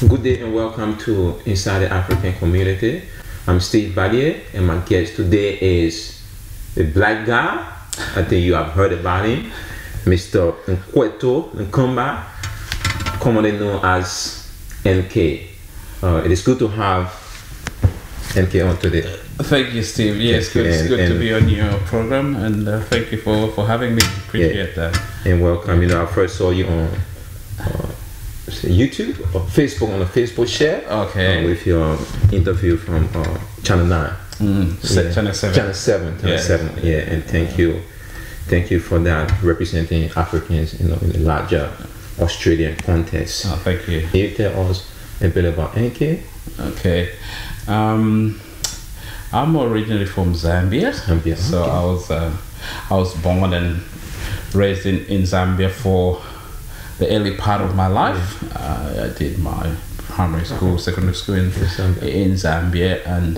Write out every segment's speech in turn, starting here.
Good day and welcome to Inside the African Community. I'm Steve Valier and my guest today is a black guy. I think you have heard about him, Mr. Nkweto, Nkamba, commonly known as NK. It is good to have NK on today. Thank you, Steve. Yes, it's good to be on your program, and thank you for having me. Appreciate that. And welcome. You know, I first saw you on YouTube or Facebook, on a Facebook share. Okay. With your interview from Channel 9. Channel 7. Channel 7. Yeah. And thank you for that, representing Africans, you know, in the larger Australian context. Oh, thank you. Can you tell us a bit about NK? Okay. I'm originally from Zambia. So okay. I was born and raised in Zambia for the early part of my life. I did my primary school, secondary school in Zambia, and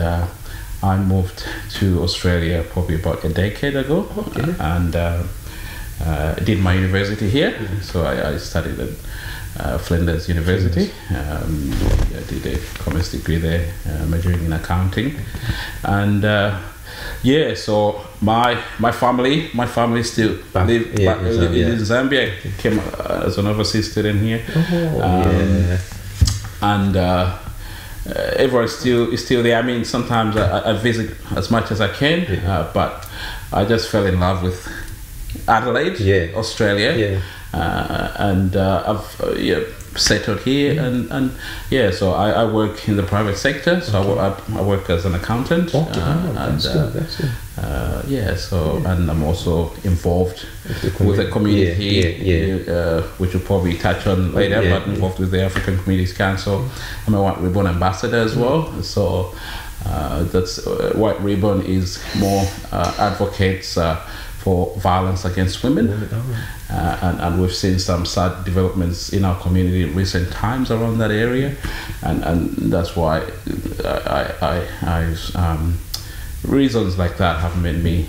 I moved to Australia probably about a decade ago. Okay. And did my university here. So I studied at Flinders University. I did a commerce degree there, majoring in accounting, and yeah. So my family still live in Zambia. I came as an overseas student here, and everyone is still there. I mean, sometimes I visit as much as I can, but I just fell in love with Adelaide, Australia. And I've settled here, and so I work in the private sector. So I work as an accountant. And I'm also involved with the community, which we'll probably touch on later. But involved with the African Communities Council. I'm a White Ribbon ambassador as well. So that's White Ribbon is more advocates for violence against women, and we've seen some sad developments in our community in recent times around that area, and that's why reasons like that have made me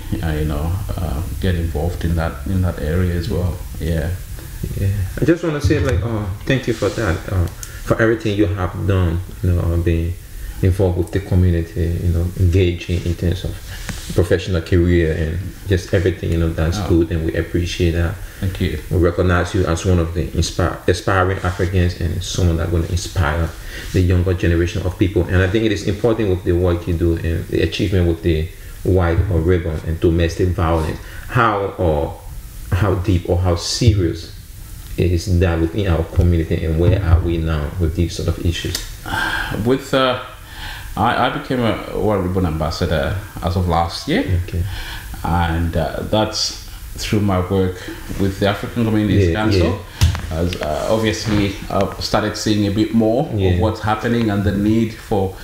get involved in that area as well. I just want to say, thank you for that, for everything you have done, being involved with the community, engaging in terms of professional career and just everything, that's good, and we appreciate that. Thank you. We recognize you as one of the aspiring Africans and someone that's going to inspire the younger generation of people. And I think it is important with the work you do and the achievement with the White Ribbon and domestic violence. How deep or how serious is that within our community, and where are we now with these sort of issues? I became a White Ribbon ambassador as of last year, and that's through my work with the African Communities Council. As obviously I've started seeing a bit more of what's happening and the need for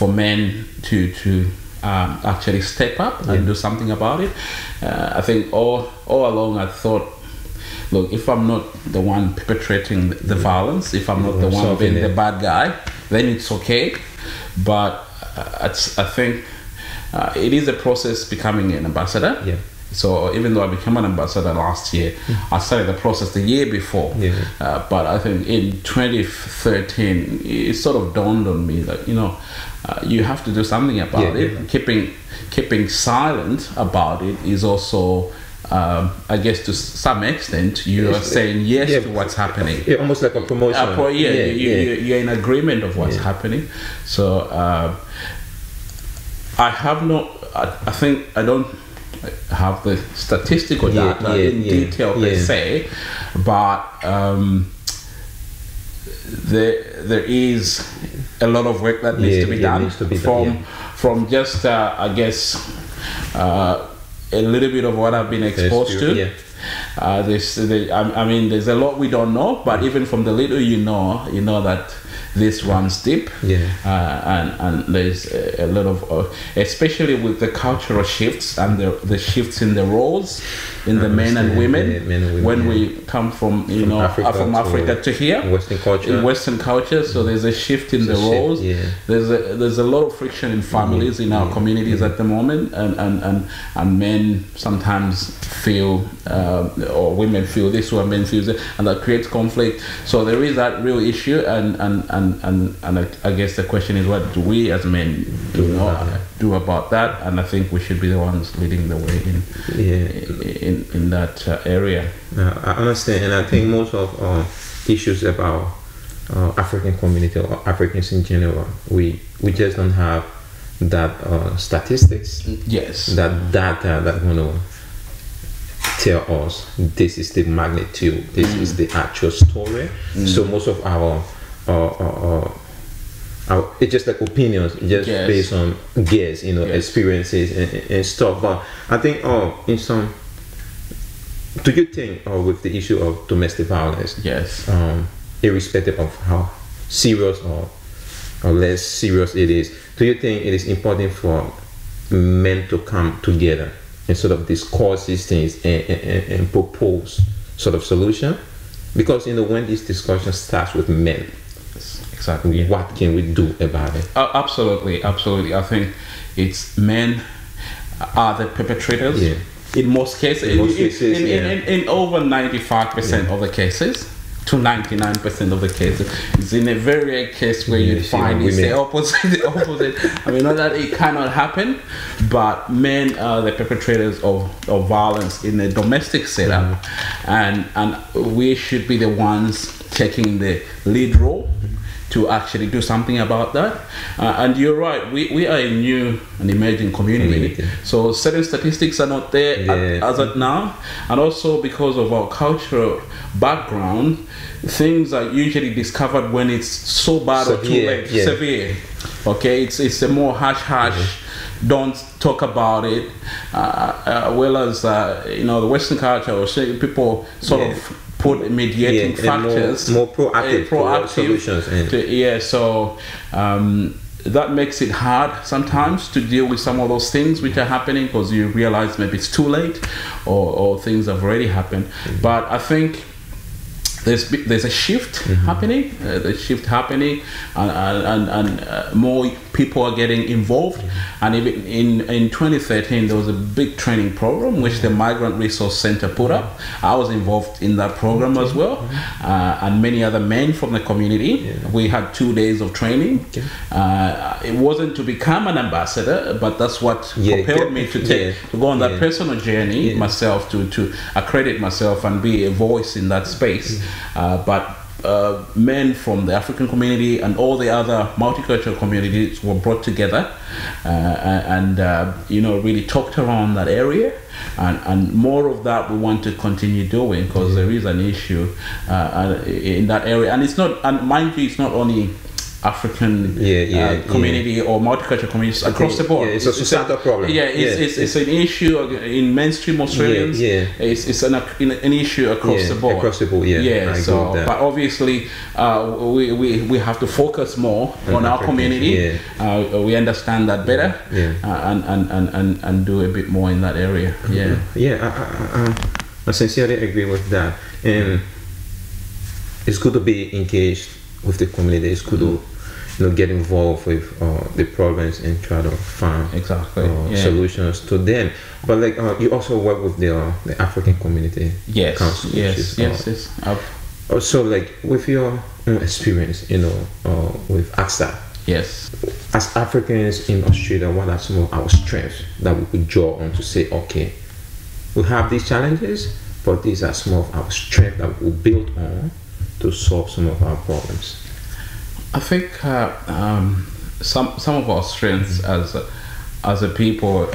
men to actually step up and do something about it. I think all along I thought, look, if I'm not the one perpetrating the violence, if I'm not the one being the bad guy, then it's okay. But I think it is a process becoming an ambassador. So even though I became an ambassador last year, I started the process the year before. But I think in 2013, it sort of dawned on me that you have to do something about it. Keeping silent about it is also, I guess, to some extent, you are saying yes to what's happening. Almost like a promotion. You're in agreement of what's happening. So I have I think I don't have the statistical data in detail per se, but there is a lot of work that needs to be done from just I guess a little bit of what I've been exposed to. I mean, there's a lot we don't know, but even from the little you know that this runs deep, and there's a lot of, especially with the cultural shifts and the shifts in the roles in the men and women, when we come from Africa to here, Western culture. So there's a shift in the roles. There's a lot of friction in families in our communities at the moment, and men sometimes feel or women feel this or men feel that, and that creates conflict. So there is that real issue, and I guess the question is, what do we as men do about that? And I think we should be the ones leading the way in that area. I understand, and I think most of issues about African community or Africans in general, we just don't have that statistics. Yes. That data that tell us this is the magnitude, this is the actual story. So most of our it's just like opinions, just based on guess, experiences and stuff. But I think do you think with the issue of domestic violence, irrespective of how serious or less serious it is, do you think it is important for men to come together and sort of discuss these things and propose sort of solution? Because when this discussion starts with men, exactly, what can we do about it? Absolutely. I think it's men are the perpetrators. In most cases, in over 95% of the cases, to 99% of the cases, it's in a very rare case where you find it's the opposite. I mean, not that it cannot happen, but men are the perpetrators of violence in the domestic setup, and we should be the ones taking the lead role to actually do something about that. And you're right, we are a new and emerging community. So certain statistics are not there as of now. And also because of our cultural background, things are usually discovered when it's so bad or too late, severe. Okay, it's a more hush, don't talk about it. Well as, the Western culture, or people sort of put mediating factors, more proactive solutions. So that makes it hard sometimes to deal with some of those things which are happening, because you realize maybe it's too late, or things have already happened. But I think there's a shift happening, and more people are getting involved. And even in 2013, there was a big training program which the Migrant Resource Center put up. I was involved in that program as well, and many other men from the community. We had 2 days of training. It wasn't to become an ambassador, but that's what propelled me to go on that personal journey myself, to accredit myself and be a voice in that space. But men from the African community and all the other multicultural communities were brought together and really talked around that area, and more of that we want to continue doing, because there is an issue in that area. And it's not, and mind you, it's not only African community or multicultural communities across the board. It's a societal problem. It's an issue in mainstream Australians. It's an issue across the board. But obviously, we have to focus more on our community. We understand that better, and do a bit more in that area. I sincerely agree with that, and it's good to be engaged with the community. It's good to get involved with the problems and try to find solutions to them. But you also work with the African Community Council. Yes. So with your own experience, with AXA. Yes. As Africans in Australia, what are some of our strengths that we could draw on to say, okay, we have these challenges, but these are some of our strengths that we build on to solve some of our problems? I think some of our strengths as a people.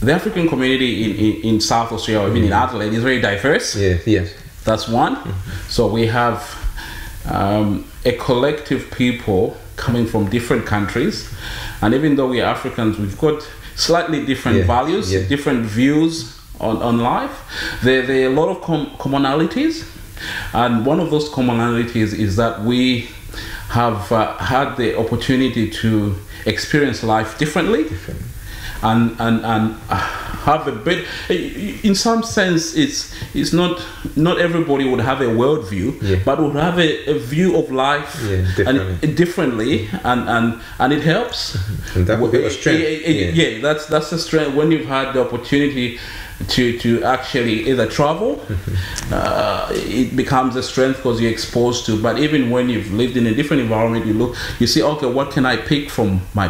The African community in South Australia, even in Adelaide, is very diverse. That's one. So we have a collective people coming from different countries, and even though we are Africans, we've got slightly different values, different views on life. There are a lot of commonalities, and one of those commonalities is that we have had the opportunity to experience life differently, and have a bit. In some sense, it's not everybody would have a worldview, but would have a view of life differently, and it helps. And that would be a strength. That's a strength when you've had the opportunity to actually either travel. It becomes a strength because you're exposed to. But even when you've lived in a different environment, you see, okay, what can I pick from my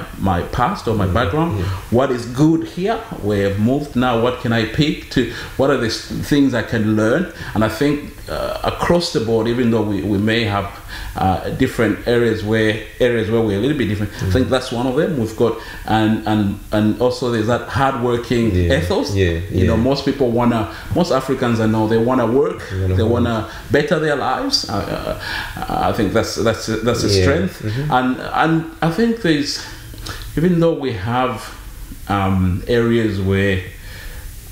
past or my background? What is good here where I've moved now? What can I pick to? What are the things I can learn? And I think across the board, even though we may have different areas where we're a little bit different, I think that's one of them. We've got and also there's that hardworking ethos. Most Africans I know, they wanna work, they wanna better their lives. I think that's a strength. And I think there's, even though we have areas where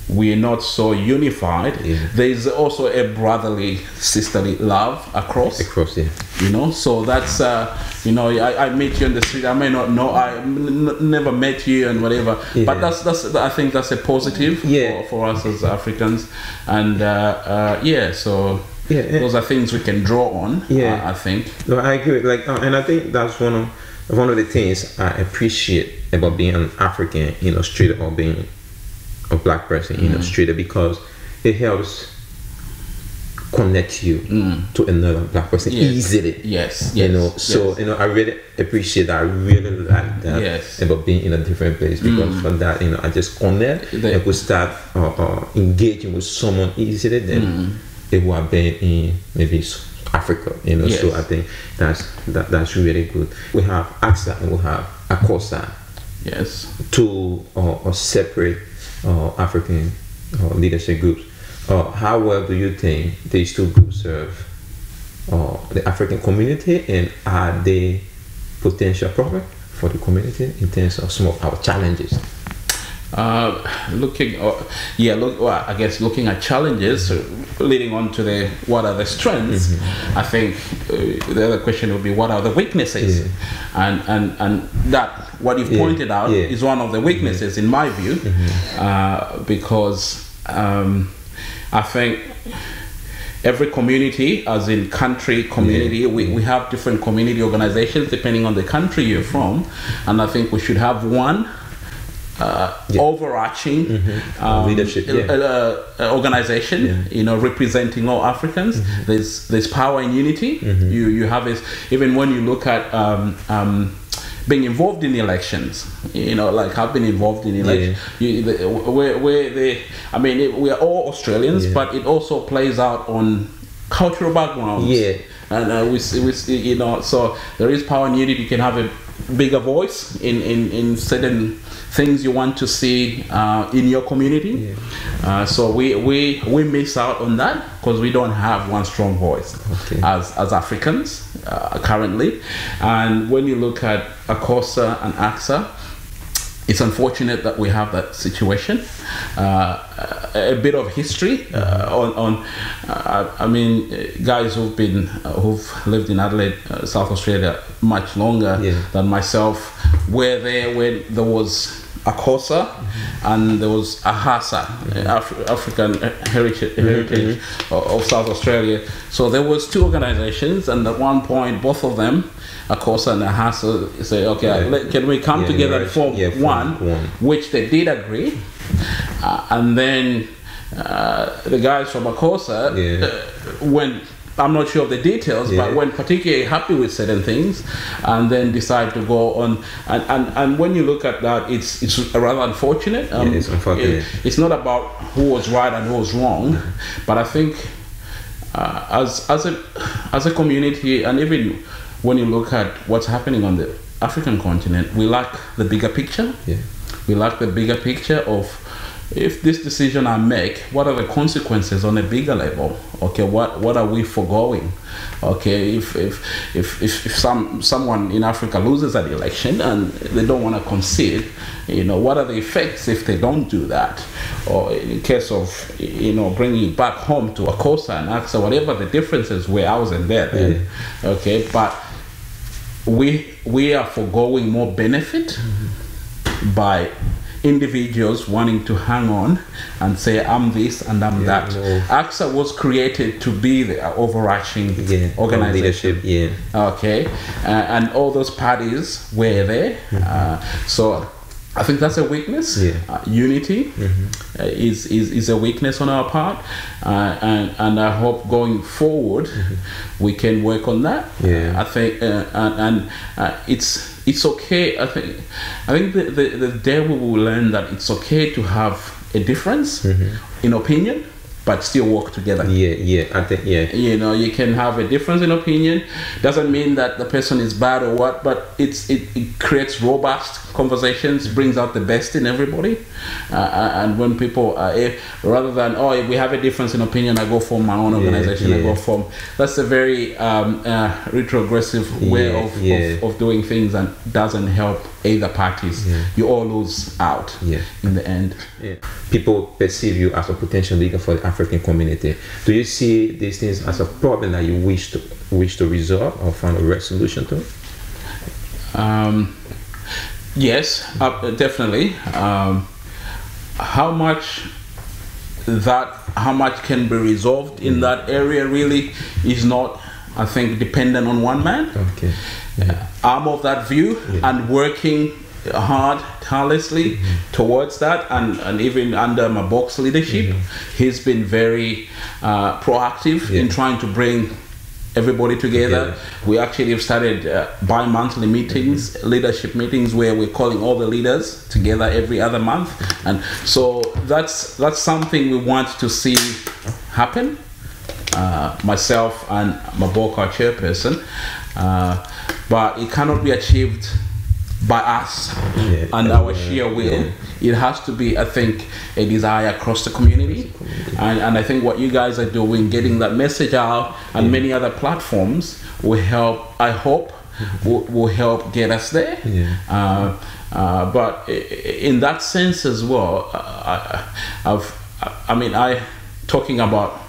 we're not so unified, there's also a brotherly, sisterly love across, so that's I meet you on the street, I may not know, I never met you and whatever, but that's I think that's a positive for us as Africans, and those are things we can draw on. I think. No, I agree. And I think that's one of the things I appreciate about being an African in Australia, or being a black person in Australia, because it helps connect you to another black person easily. I really appreciate that. I really like that about being in a different place, because for that, I just connect and could start engaging with someone easily than they who have been in maybe Africa. So I think that's really good. We have AXA and we have ACOSA. Two separate African leadership groups. How well do you think these two groups serve the African community, and are they potential problem for the community in terms of some of our challenges? Looking at challenges, leading on to what are the strengths, I think the other question would be, what are the weaknesses? And that, what you've pointed out, is one of the weaknesses in my view, because I think every community, as in community, we have different community organizations depending on the country you're from, and I think we should have one overarching leadership organization, representing all Africans. There's power in unity. You have it even when you look at being involved in the elections. I've been involved in elections. We are all Australians, but it also plays out on cultural backgrounds. And we so there is power in unity. You can have a bigger voice in certain things you want to see in your community. So we miss out on that because we don't have one strong voice as Africans currently. And when you look at ACOSA and AXA, it's unfortunate that we have that situation. A bit of history guys who've lived in Adelaide, South Australia, much longer than myself, were there when there was ACOSA and there was AHASA, African Heritage of South Australia. So there was two organizations, and at one point both of them, ACOSA and AHASA, say, okay, can we come together and form one, which they did agree. And then the guys from ACOSA went, I'm not sure of the details, but weren't particularly happy with certain things, and then decided to go on. And when you look at that, it's rather unfortunate. It's unfortunate. It's not about who was right and who was wrong, but I think as a community, and even when you look at what's happening on the African continent, we lack the bigger picture. We lack the bigger picture of, if this decision I make, what are the consequences on a bigger level? Okay, what are we foregoing? Okay, if someone in Africa loses an election and they don't want to concede, what are the effects if they don't do that? Or in case of bringing it back home to ACOSA and AXA, whatever the differences were, I wasn't there then. Okay, but we are foregoing more benefit by individuals wanting to hang on and say I'm this and I'm that. No. ACSA was created to be the overarching organization. Leadership, okay, and all those parties were there. So I think that's a weakness. Unity is a weakness on our part, and I hope going forward we can work on that. I think and it's okay. I think the day we will learn that it's okay to have a difference in opinion, but still work together. I think you know, you can have a difference in opinion, doesn't mean that the person is bad or what, but it creates robust conversations, brings out the best in everybody, and when people rather than if we have a difference in opinion, I go form my own organization, I go form, that's a very retrogressive way of doing things, and doesn't help either parties. You all lose out in the end. People perceive you as a potential leader for the African community. Do you see these things as a problem that you wish to resolve or find a resolution to? Yes, definitely. How much can be resolved in that area really is not, I think, dependent on one man. Okay. I'm of that view, and working hard, tirelessly towards that, and even under my boss leadership, he's been very proactive in trying to bring everybody together. We actually have started bi-monthly meetings, leadership meetings, where we're calling all the leaders together every other month, and so that's something we want to see happen. Myself and Nkamba Chairperson, but it cannot be achieved by us and our sheer will. It has to be, I think, a desire across the community, and I think what you guys are doing, getting that message out, and many other platforms will help. I hope will help get us there. But in that sense as well, talking about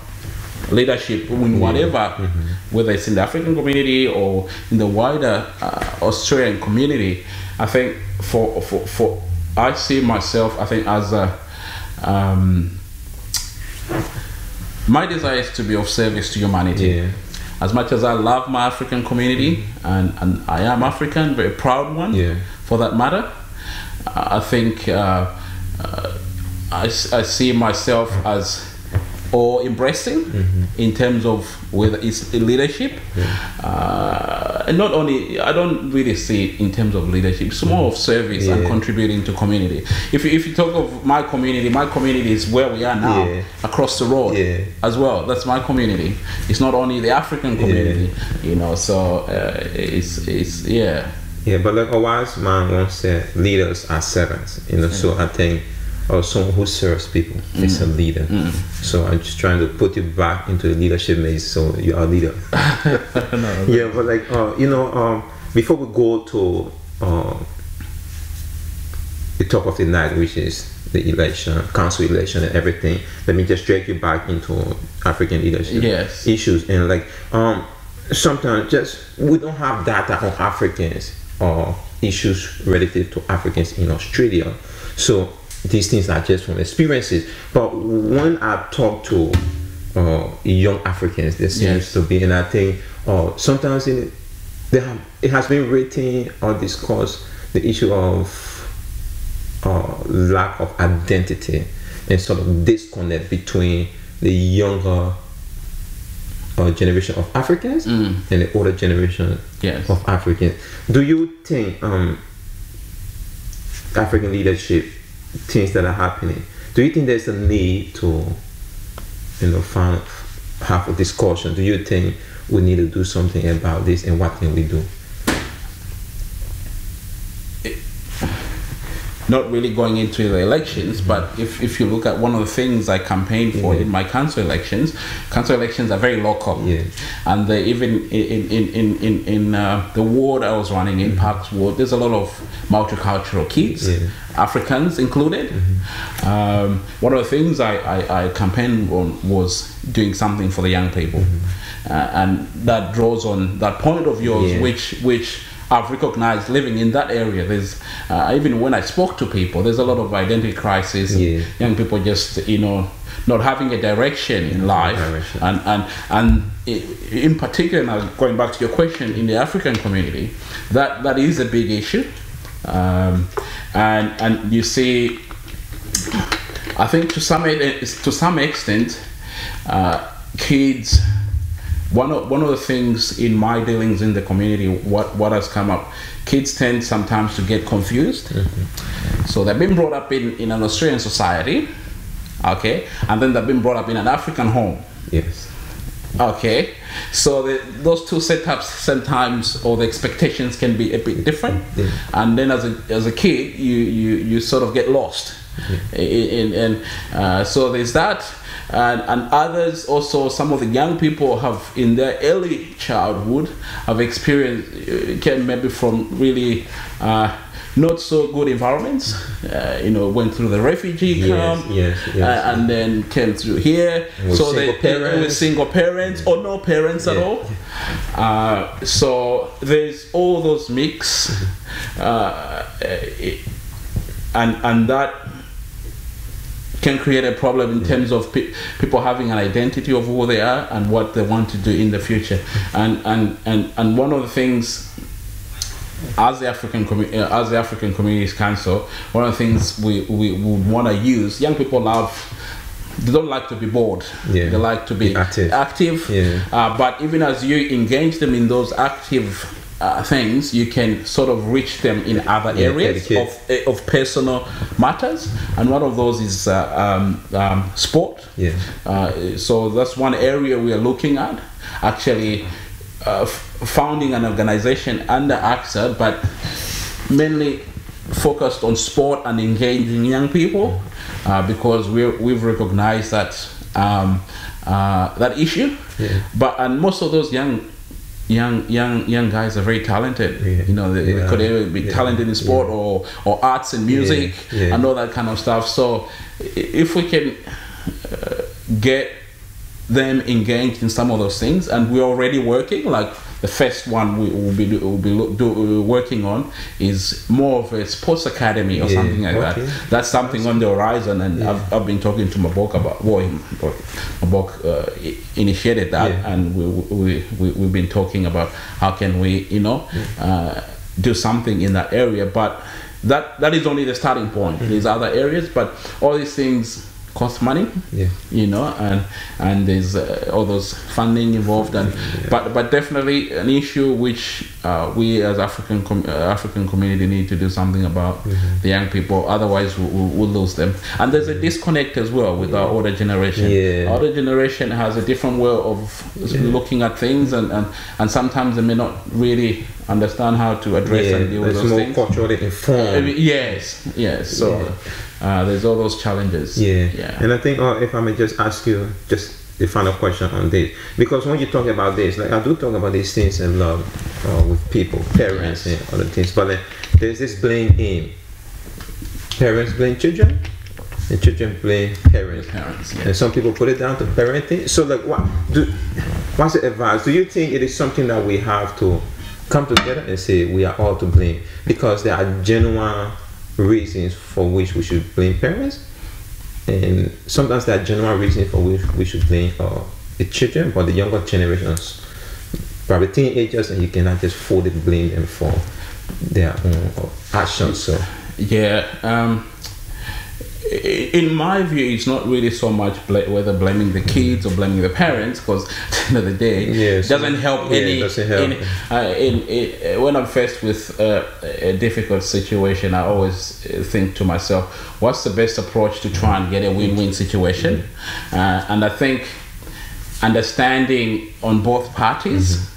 leadership in whatever, whether it's in the African community or in the wider Australian community, I think for I see myself, I think, as a my desire is to be of service to humanity. As much as I love my African community, and I am African, very proud one for that matter, I think I see myself as embracing in terms of whether it's leadership, and not only, I don't really see it in terms of leadership, it's more of service and contributing to community. If you talk of my community is where we are now, across the road as well. That's my community. It's not only the African community, you know, so it's but like a wise man once said, leaders are servants, you know. So I think someone who serves people is a leader. So I'm just trying to put you back into the leadership maze, so you are a leader. But like before we go to the top of the night, which is the election, council election and everything, let me just drag you back into African leadership issues. And like sometimes just we don't have data on Africans or issues relative to Africans in Australia, so these things are just from experiences. But when I talk to young Africans, there seems to be, and I think sometimes it has been written or discussed, the issue of lack of identity and sort of disconnect between the younger generation of Africans and the older generation of Africans. Do you think African leadership, things that are happening, do you think there's a need to have a discussion? Do you think we need to do something about this, and what can we do? Not really going into the elections, but if you look at one of the things I campaigned for in my council elections are very local, and even in the ward I was running in, Parks Ward, there's a lot of multicultural kids, Africans included. One of the things I campaigned on was doing something for the young people, and that draws on that point of yours, which I've recognized living in that area. There's even when I spoke to people, there's a lot of identity crisis. Young people just not having a direction in life, and in particular, now going back to your question, in the African community, that is a big issue, and you see, I think to some extent, kids. One of the things in my dealings in the community, what has come up, kids tend sometimes to get confused. So they've been brought up in an Australian society, okay, and then they've been brought up in an African home. Yes. Okay, so those two setups sometimes, or the expectations can be a bit different, and then as a kid, you sort of get lost. So there's that. And others also, some of the young people have in their early childhood have experienced, came maybe from really not so good environments, went through the refugee camp, and then came through here, so they were single parents or no parents at all. So there's all those mix, and that can create a problem in terms of people having an identity of who they are and what they want to do in the future. And one of the things, as the African Communities Council, one of the things we would want to use, young people they don't like to be bored. They like to be active. But even as you engage them in those active things, you can sort of reach them in other areas of personal matters, and one of those is sport. So that's one area we are looking at, actually founding an organization under AXA, but mainly focused on sport and engaging young people, because we've recognized that that issue. And most of those young guys are very talented. They could either be talented in sport or arts and music and all that kind of stuff. So if we can get them engaged in some of those things, and we're already working, like the first one we will be working on is more of a sports academy or something like that. That's something on the horizon, and I've been talking to Mabok about. Mabok initiated that, and we've been talking about how can we do something in that area. But that is only the starting point. There's other areas, but all these things cost money, and there's all those funding involved, but definitely an issue which we as African community need to do something about. The young people, otherwise we'll lose them. And there's a disconnect as well with our older generation. Our older generation has a different way of looking at things, and sometimes they may not really understand how to address and deal with those things. More culturally informed. Yes. So there's all those challenges. And I think, if I may just ask you just the final question on this, because when you talk about this, like I do talk about these things a lot with people, parents and other things, but there's this blame game. Parents blame children, and children blame parents. And some people put it down to parenting. So like, what's the advice? Do you think it is something that we have to come together and say we are all to blame, because there are genuine reasons for which we should blame parents, and sometimes there are genuine reasons for which we should blame the children, but the younger generations, probably teenagers, and you cannot just fully blame them for their own actions. So in my view, it's not really so much whether blaming the kids or blaming the parents, because at the end of the day, it doesn't help when I'm faced with a difficult situation, I always think to myself, what's the best approach to try and get a win-win situation? And I think understanding on both parties.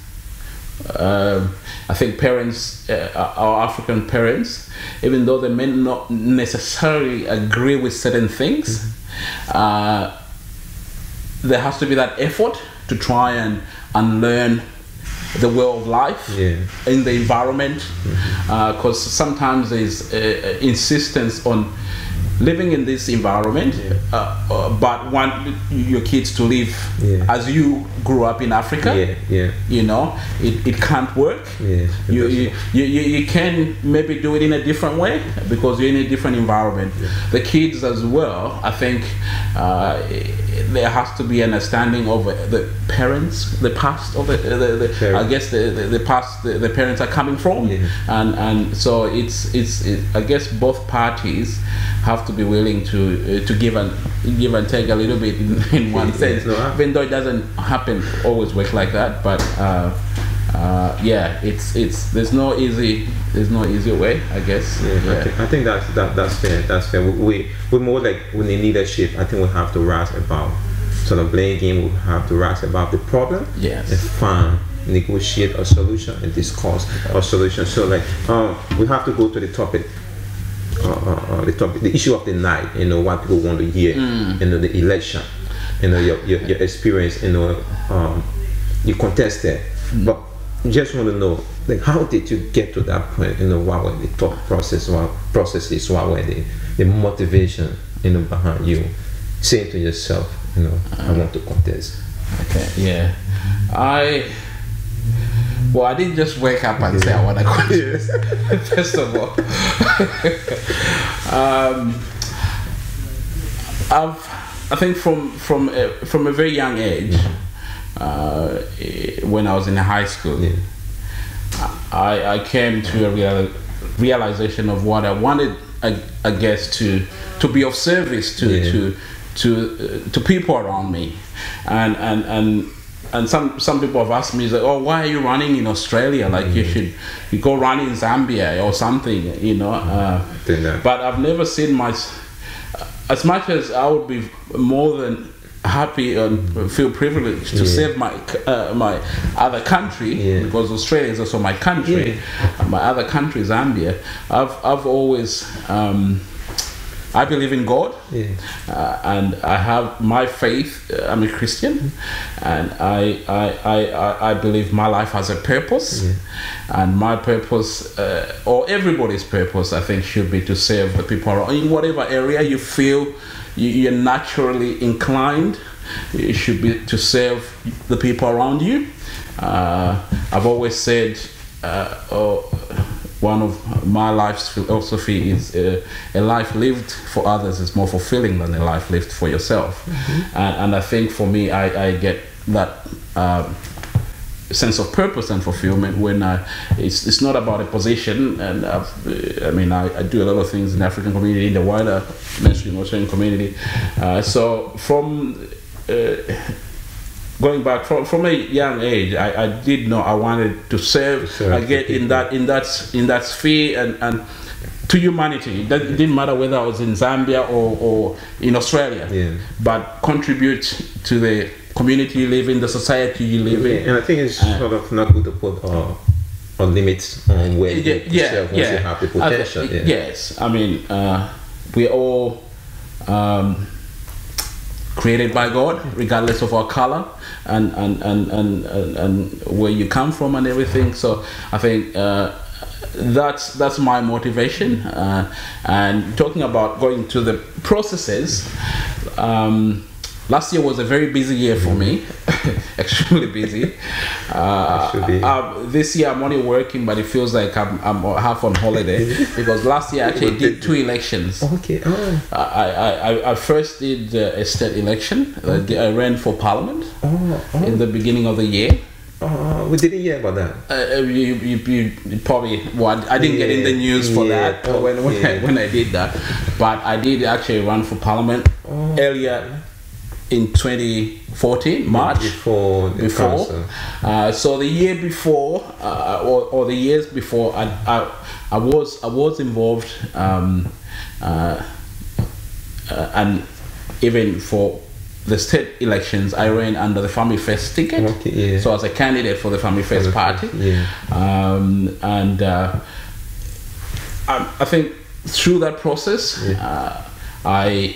I think parents, our African parents, even though they may not necessarily agree with certain things, there has to be that effort to try and unlearn the way of life in the environment, because sometimes there's insistence on living in this environment, but want your kids to live as you grew up in Africa. You know, it can't work. You can maybe do it in a different way because you're in a different environment. The kids as well, I think there has to be an understanding of the parents, the past of the I guess the past the parents are coming from, and so it's I guess both parties have to be willing to give and take a little bit in one sense, even though it doesn't always work like that. But yeah, it's there's no easy way, I guess. I think that's fair. That's fair. We're more like when in leadership. I think we have to rise about sort of playing game. We have to rise about the problem. And find, negotiate a solution and discuss a solution. So like we have to go to the topic. The issue of the night, you know, what people want to hear, you know, the election, you know, your experience, you know, you contested, but just want to know, like, how did you get to that point? You know, what were the thought processes, what were the motivation, you know, behind you saying to yourself, you know, I want to contest? Okay, well, I didn't just wake up and say I want to contest. First of all, I think from a very young age, when I was in high school, I came to a realization of what I wanted, I guess, to be of service to people around me, and some people have asked me, like, oh, why are you running in Australia? Like you go run in Zambia or something, you know. But I've never seen as much as I would be more than happy and feel privileged to serve my other country, because Australia is also my country. My other country, Zambia. I've always I believe in God, and I have my faith. I'm a Christian, and I believe my life has a purpose, and my purpose, or everybody's purpose, I think, should be to serve the people around. In whatever area you feel you're naturally inclined, it should be to serve the people around you. I've always said, one of my life's philosophy is a life lived for others is more fulfilling than a life lived for yourself. And I think for me, I get that sense of purpose and fulfillment when it's not about a position. And I mean, I do a lot of things in the African community, in the wider mainstream Australian community. So from going back from a young age, I did know I wanted to serve. I get in that sphere and to humanity. It didn't matter whether I was in Zambia or in Australia, but contribute to the community you live in, the society you live in. And I think it's sort of not good to put limits on where you serve once you have the potential. Yes, I mean, we're all created by God, regardless of our color and where you come from and everything. So I think that's my motivation. And talking about going to the processes, last year was a very busy year for me, extremely busy. This year I'm only working, but it feels like I'm half on holiday because last year I actually did 2 elections. I first did a state election. I ran for parliament in the beginning of the year. We didn't hear about that. You probably, well, I didn't get in the news for that when I did that, but I did actually run for parliament earlier in 2014, March, before. So the year before, or the years before, I was involved, and even for the state elections, I ran under the Family First ticket. So as a candidate for the Family First party, and I think through that process, I